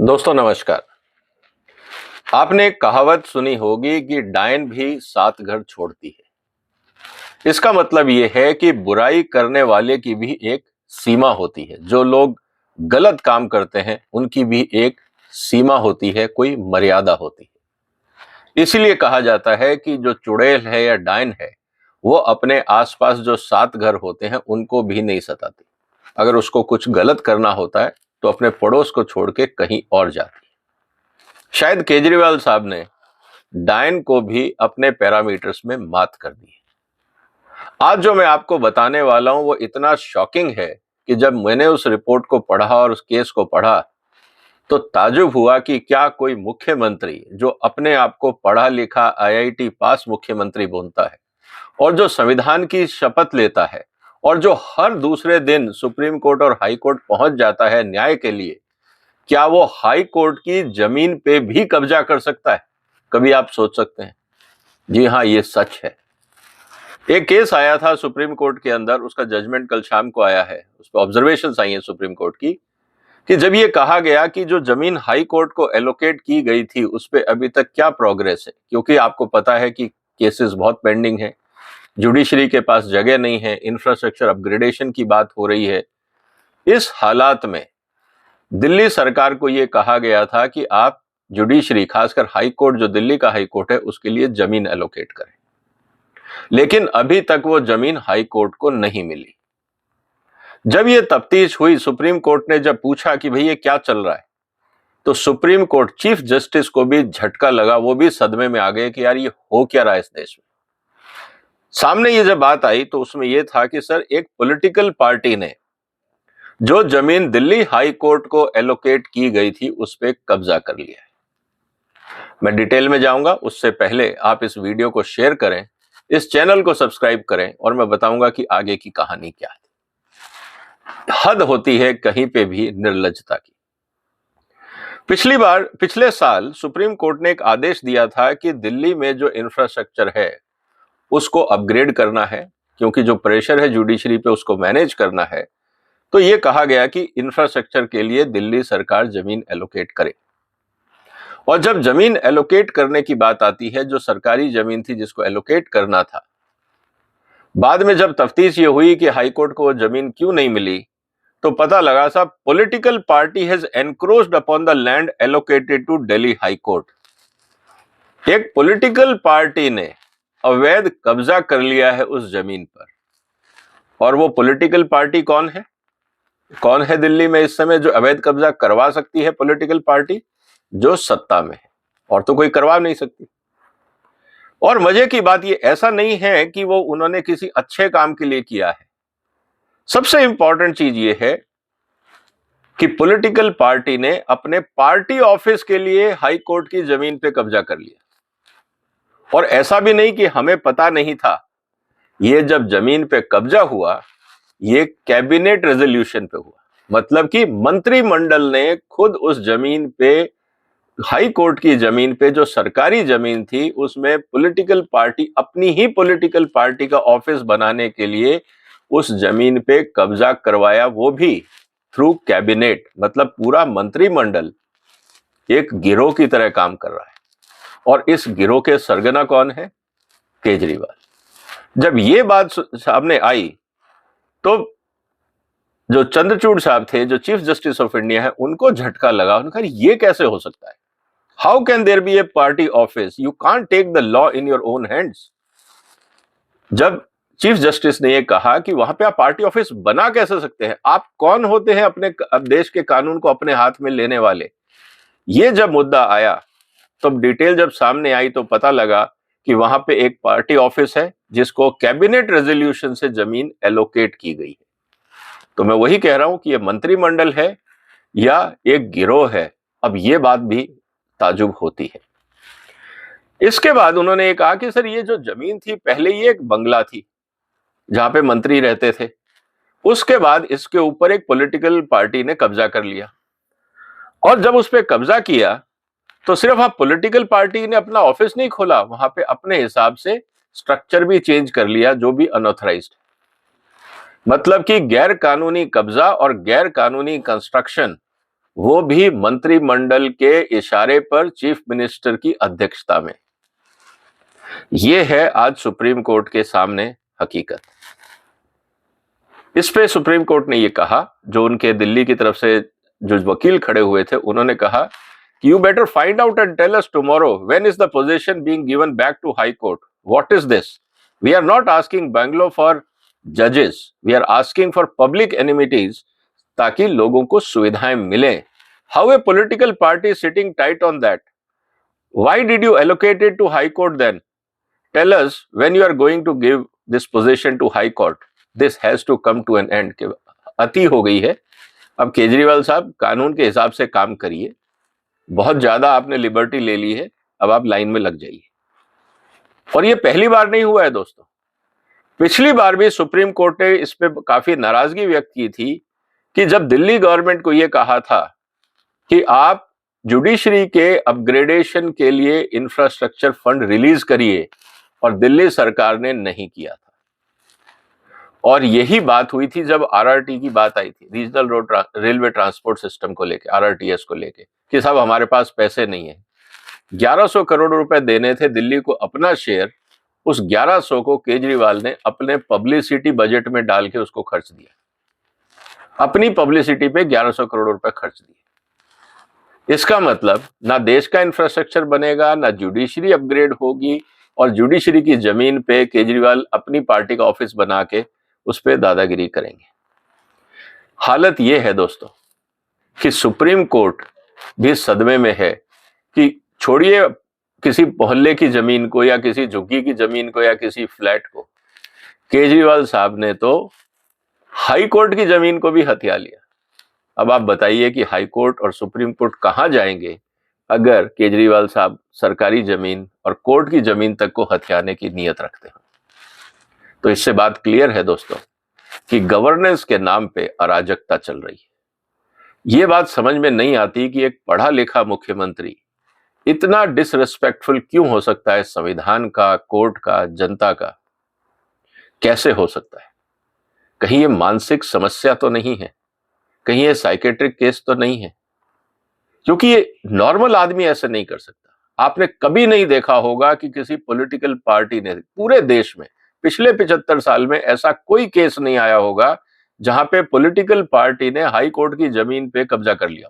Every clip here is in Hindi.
दोस्तों नमस्कार। आपने एक कहावत सुनी होगी कि डायन भी 7 घर छोड़ती है। इसका मतलब यह है कि बुराई करने वाले की भी एक सीमा होती है। जो लोग गलत काम करते हैं उनकी भी एक सीमा होती है, कोई मर्यादा होती है। इसीलिए कहा जाता है कि जो चुड़ैल है या डायन है वो अपने आसपास जो 7 घर होते हैं उनको भी नहीं सताती। अगर उसको कुछ गलत करना होता है तो अपने पड़ोस को छोड़ के कहीं और जाती है। शायद केजरीवाल साहब ने डायन को भी अपने पैरामीटर्स में मात कर दी है। आज जो मैं आपको बताने वाला हूं वो इतना शॉकिंग है कि जब मैंने उस रिपोर्ट को पढ़ा और उस केस को पढ़ा तो ताज्जुब हुआ कि क्या कोई मुख्यमंत्री जो अपने आप को पढ़ा लिखा आईआईटी पास मुख्यमंत्री बोलता है और जो संविधान की शपथ लेता है और जो हर दूसरे दिन सुप्रीम कोर्ट और हाई कोर्ट पहुंच जाता है न्याय के लिए, क्या वो हाई कोर्ट की जमीन पे भी कब्जा कर सकता है? कभी आप सोच सकते हैं? जी हां, ये सच है। एक केस आया था सुप्रीम कोर्ट के अंदर, उसका जजमेंट कल शाम को आया है। उस पर ऑब्जर्वेशंस आई हैं सुप्रीम कोर्ट की कि जब ये कहा गया कि जो जमीन हाई कोर्ट को एलोकेट की गई थी उस पे अभी तक क्या प्रोग्रेस है, क्योंकि आपको पता है कि केसेस बहुत पेंडिंग है, जुडिशरी के पास जगह नहीं है, इंफ्रास्ट्रक्चर अपग्रेडेशन की बात हो रही है। इस हालात में दिल्ली सरकार को यह कहा गया था कि आप जुडिशरी, खासकर हाई कोर्ट जो दिल्ली का हाई कोर्ट है, उसके लिए जमीन एलोकेट करें। लेकिन अभी तक वो जमीन हाई कोर्ट को नहीं मिली। जब ये तफ्तीश हुई, सुप्रीम कोर्ट ने जब पूछा कि भाई ये क्या चल रहा है, तो सुप्रीम कोर्ट चीफ जस्टिस को भी झटका लगा। वो भी सदमे में आ गए कि यार ये हो क्या रहा है इस देश में। सामने ये जब बात आई तो उसमें यह था कि सर, एक पॉलिटिकल पार्टी ने जो जमीन दिल्ली हाई कोर्ट को एलोकेट की गई थी उस पर कब्जा कर लिया है। मैं डिटेल में जाऊंगा, उससे पहले आप इस वीडियो को शेयर करें, इस चैनल को सब्सक्राइब करें और मैं बताऊंगा कि आगे की कहानी क्या है। हद होती है कहीं पे भी निर्लज्जता की। पिछले साल सुप्रीम कोर्ट ने एक आदेश दिया था कि दिल्ली में जो इंफ्रास्ट्रक्चर है उसको अपग्रेड करना है, क्योंकि जो प्रेशर है जुडिशरी पे उसको मैनेज करना है। तो ये कहा गया कि इंफ्रास्ट्रक्चर के लिए दिल्ली सरकार जमीन एलोकेट करे। और जब जमीन एलोकेट करने की बात आती है, जो सरकारी जमीन थी जिसको एलोकेट करना था, बाद में जब तफ्तीश ये हुई कि हाई कोर्ट को वो जमीन क्यों नहीं मिली, तो पता लगा साहब, political party has encroached upon the land allocated to Delhi high court. एक पॉलिटिकल पार्टी ने अवैध कब्जा कर लिया है उस जमीन पर। और वो पॉलिटिकल पार्टी कौन है? कौन है दिल्ली में इस समय जो अवैध कब्जा करवा सकती है? पॉलिटिकल पार्टी जो सत्ता में है, और तो कोई करवा नहीं सकती। और मजे की बात ये ऐसा नहीं है कि वो उन्होंने किसी अच्छे काम के लिए किया है। सबसे इंपॉर्टेंट चीज ये है कि पॉलिटिकल पार्टी ने अपने पार्टी ऑफिस के लिए हाई कोर्ट की जमीन पे कब्जा कर लिया। और ऐसा भी नहीं कि हमें पता नहीं था। ये जब जमीन पे कब्जा हुआ, ये कैबिनेट रेजोल्यूशन पे हुआ। मतलब कि मंत्रिमंडल ने खुद उस जमीन पे, हाई कोर्ट की जमीन पे, जो सरकारी जमीन थी, उसमें पॉलिटिकल पार्टी, अपनी ही पॉलिटिकल पार्टी का ऑफिस बनाने के लिए उस जमीन पे कब्जा करवाया, वो भी थ्रू कैबिनेट। मतलब पूरा मंत्रिमंडल एक गिरोह की तरह काम कर रहा है। और इस गिरोह के सरगना कौन है? केजरीवाल। जब ये बात सामने आई तो जो चंद्रचूड़ साहब थे, जो चीफ जस्टिस ऑफ इंडिया है, उनको झटका लगा। उन्होंने कहा ये कैसे हो सकता है? How can there be a party office? You can't take the law in your own hands. जब चीफ जस्टिस ने ये कहा कि वहां पे आप पार्टी ऑफिस बना कैसे सकते हैं, आप कौन होते हैं अपने देश के कानून को अपने हाथ में लेने वाले? ये जब मुद्दा आया, तब डिटेल जब सामने आई तो पता लगा कि वहां पे एक पार्टी ऑफिस है जिसको कैबिनेट रेजोल्यूशन से जमीन एलोकेट की गई है। तो मैं वही कह रहा हूं कि ये मंत्रिमंडल है या एक गिरोह है। अब ये बात भी ताजुब होती है। इसके बाद उन्होंने ये कहा कि सर, ये जो जमीन थी पहले ये एक बंगला थी जहां पे मंत्री रहते थे। उसके बाद इसके ऊपर एक पॉलिटिकल पार्टी ने कब्जा कर लिया। और जब उस पर कब्जा किया तो सिर्फ आप पॉलिटिकल पार्टी ने अपना ऑफिस नहीं खोला, वहां पे अपने हिसाब से स्ट्रक्चर भी चेंज कर लिया, जो भी अनऑथराइज्ड। मतलब कि गैर कानूनी कब्जा और गैर कानूनी कंस्ट्रक्शन वो भी मंत्रिमंडल के इशारे पर चीफ मिनिस्टर की अध्यक्षता में। ये है आज सुप्रीम कोर्ट के सामने हकीकत। इस पे सुप्रीम कोर्ट ने ये कहा, जो उनके दिल्ली की तरफ से जो वकील खड़े हुए थे उन्होंने कहा कि you better find out and tell us tomorrow when is the position being given back to high court, what is this, we are not asking Bangalore for जजेस, we are asking for public amenities, ताकि लोगों को सुविधाएं मिले। How a political party sitting tight on that, why did you allocate it to high court then, tell us when you are going to give this position to high court, this has to come to an end. अति हो गई है, अब केजरीवाल साहब कानून के हिसाब से काम करिए, बहुत ज्यादा आपने लिबर्टी ले ली है, अब आप लाइन में लग जाइए। और ये पहली बार नहीं हुआ है दोस्तों, पिछली बार भी सुप्रीम कोर्ट ने इस पे काफी नाराजगी व्यक्त की थी कि जब दिल्ली गवर्नमेंट को यह कहा था कि आप जुडिशरी के अपग्रेडेशन के लिए इंफ्रास्ट्रक्चर फंड रिलीज करिए, और दिल्ली सरकार ने नहीं किया था। और यही बात हुई थी जब आरआरटी की बात आई थी, regional road railway transport system को लेके, आरआरटीएस को लेके, कि साहब हमारे पास पैसे नहीं है। 1100 करोड़ रुपए देने थे दिल्ली को अपना शेयर, उस 1100 को केजरीवाल ने अपने पब्लिसिटी बजट में डाल के उसको खर्च दिया, अपनी पब्लिसिटी पे 1100 करोड़ रुपए खर्च दिए। इसका मतलब ना देश का इंफ्रास्ट्रक्चर बनेगा, ना जुडिशरी अपग्रेड होगी, और जुडिशरी की जमीन पे केजरीवाल अपनी पार्टी का ऑफिस बना के उस पर दादागिरी करेंगे। हालत यह है दोस्तों कि सुप्रीम कोर्ट भी सदमे में है कि छोड़िए किसी मोहल्ले की जमीन को या किसी झुग्गी की जमीन को या किसी फ्लैट को, केजरीवाल साहब ने तो हाई कोर्ट की जमीन को भी हथिया लिया। अब आप बताइए कि हाई कोर्ट और सुप्रीम कोर्ट कहां जाएंगे अगर केजरीवाल साहब सरकारी जमीन और कोर्ट की जमीन तक को हथियाने की नीयत रखते हैं। तो इससे बात क्लियर है दोस्तों कि गवर्नेंस के नाम पे अराजकता चल रही है। ये बात समझ में नहीं आती कि एक पढ़ा लिखा मुख्यमंत्री इतना डिसरिस्पेक्टफुल क्यों हो सकता है संविधान का, कोर्ट का, जनता का, कैसे हो सकता है। कहीं ये मानसिक समस्या तो नहीं है, कहीं ये साइकेट्रिक केस तो नहीं है, क्योंकि ये नॉर्मल आदमी ऐसे नहीं कर सकता। आपने कभी नहीं देखा होगा कि किसी पॉलिटिकल पार्टी ने पूरे देश में पिछले 75 साल में ऐसा कोई केस नहीं आया होगा जहां पे पॉलिटिकल पार्टी ने हाई कोर्ट की जमीन पे कब्जा कर लिया।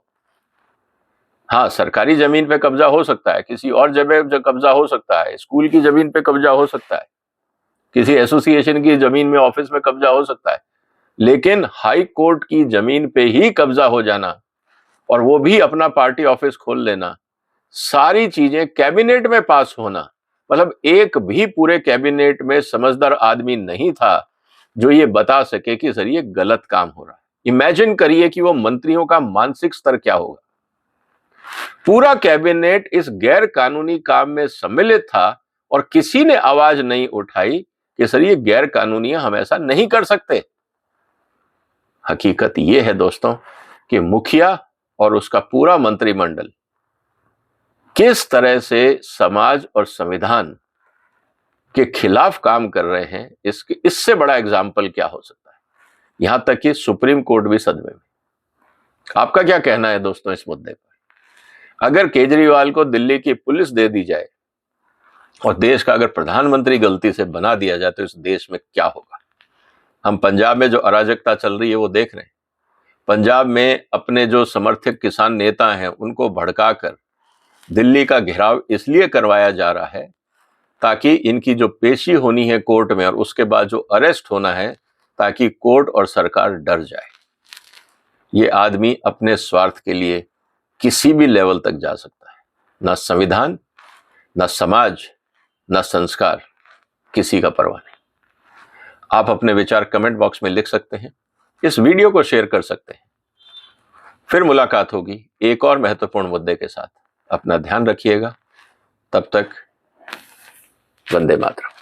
हाँ, सरकारी जमीन पे कब्जा हो सकता है, किसी और जगह कब्जा हो सकता है, स्कूल की जमीन पे कब्जा हो सकता है, किसी एसोसिएशन की जमीन में, ऑफिस में कब्जा हो सकता है, लेकिन हाई कोर्ट की जमीन पे ही कब्जा हो जाना, और वो भी अपना पार्टी ऑफिस खोल लेना, सारी चीजें कैबिनेट में पास होना, मतलब एक भी पूरे कैबिनेट में समझदार आदमी नहीं था जो ये बता सके कि सर ये गलत काम हो रहा है। इमेजिन करिए कि वो मंत्रियों का मानसिक स्तर क्या होगा। पूरा कैबिनेट इस गैर कानूनी काम में सम्मिलित था और किसी ने आवाज नहीं उठाई कि सर ये गैर कानूनी है, हम ऐसा नहीं कर सकते। हकीकत ये है दोस्तों कि मुखिया और उसका पूरा मंत्रिमंडल किस तरह से समाज और संविधान के खिलाफ काम कर रहे हैं, इससे बड़ा एग्जाम्पल क्या हो सकता है। यहां तक कि सुप्रीम कोर्ट भी सदमे में। आपका क्या कहना है दोस्तों इस मुद्दे पर? अगर केजरीवाल को दिल्ली की पुलिस दे दी जाए और देश का अगर प्रधानमंत्री गलती से बना दिया जाए तो इस देश में क्या होगा? हम पंजाब में जो अराजकता चल रही है वो देख रहे हैं। पंजाब में अपने जो समर्थक किसान नेता हैं उनको भड़काकर दिल्ली का घेराव इसलिए करवाया जा रहा है ताकि इनकी जो पेशी होनी है कोर्ट में और उसके बाद जो अरेस्ट होना है, ताकि कोर्ट और सरकार डर जाए। ये आदमी अपने स्वार्थ के लिए किसी भी लेवल तक जा सकता है। ना संविधान, ना समाज, ना संस्कार, किसी का परवाह नहीं। आप अपने विचार कमेंट बॉक्स में लिख सकते हैं, इस वीडियो को शेयर कर सकते हैं। फिर मुलाकात होगी एक और महत्वपूर्ण मुद्दे के साथ। अपना ध्यान रखिएगा। तब तक वंदे मातरम।